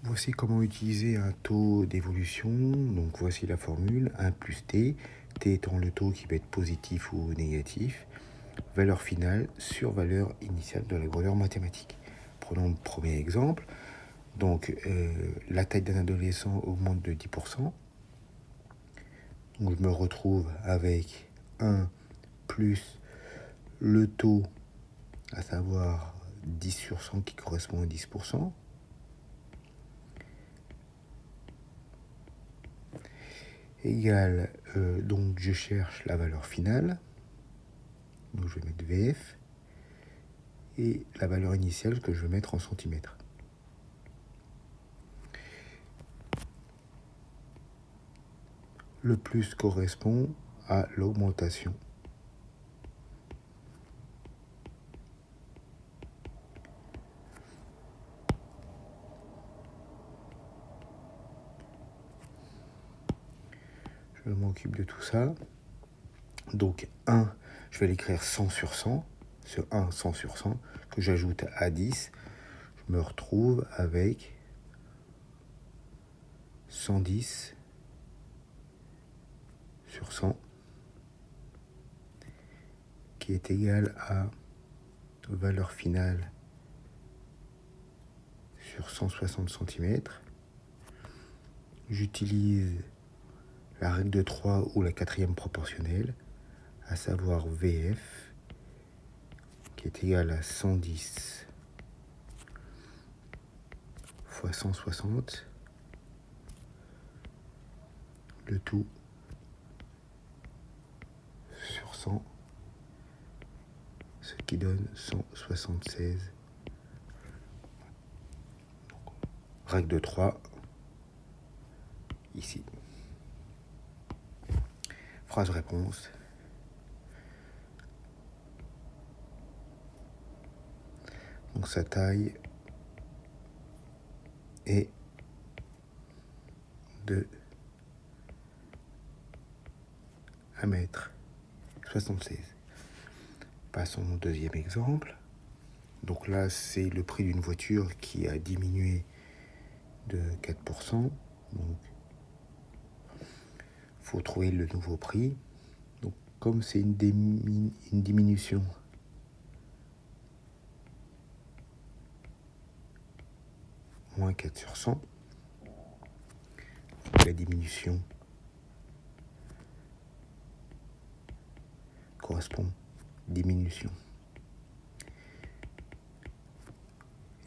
Voici comment utiliser un taux d'évolution. Donc voici la formule 1 plus t, t étant le taux qui peut être positif ou négatif, valeur finale sur valeur initiale de la grandeur mathématique. Prenons le premier exemple. Donc la taille d'un adolescent augmente de 10%. Donc je me retrouve avec 1 plus le taux, à savoir 10 sur 100 qui correspond à 10%. Égale, donc je cherche la valeur finale, donc je vais mettre VF, et la valeur initiale que je vais mettre en centimètres. Le plus correspond à l'augmentation. Je m'occupe de tout ça. Donc 1, je vais l'écrire 100 sur 100, ce 1 100 sur 100, que j'ajoute à 10, je me retrouve avec 110 sur 100, qui est égal à valeur finale sur 160 cm. J'utilise la règle de 3 ou la quatrième proportionnelle, à savoir VF, qui est égal à 110 fois 160, le tout sur 100, ce qui donne 176. Donc, règle de 3, ici. Phrase réponse. Donc sa taille est de 1,76 m. Passons au deuxième exemple. Donc là, c'est le prix d'une voiture qui a diminué de 4%. Donc, il faut trouver le nouveau prix. Donc, comme c'est une diminution moins 4 sur 100, la diminution correspond diminution.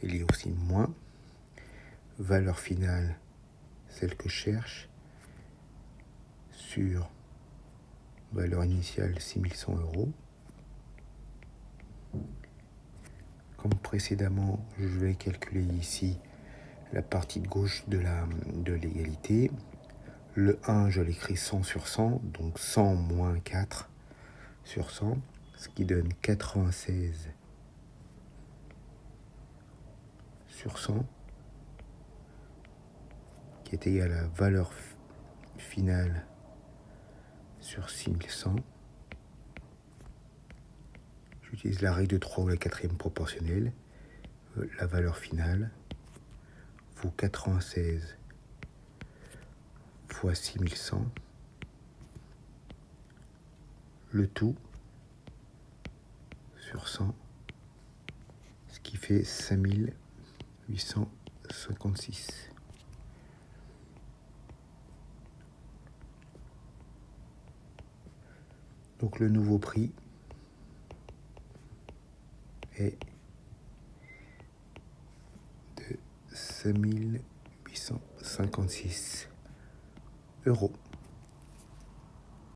Il y a aussi moins. Valeur finale, celle que je cherche, sur valeur initiale 6100 €. Comme précédemment, je vais calculer ici la partie de gauche de l'égalité. Le 1, je l'écris 100 sur 100, donc 100 moins 4 sur 100, ce qui donne 96 sur 100, qui est égal à valeur finale sur 6100. J'utilise la règle de 3 ou la quatrième proportionnelle. La valeur finale vaut 96 fois 6100, le tout sur 100, ce qui fait 5856. Donc le nouveau prix est de 5856 €.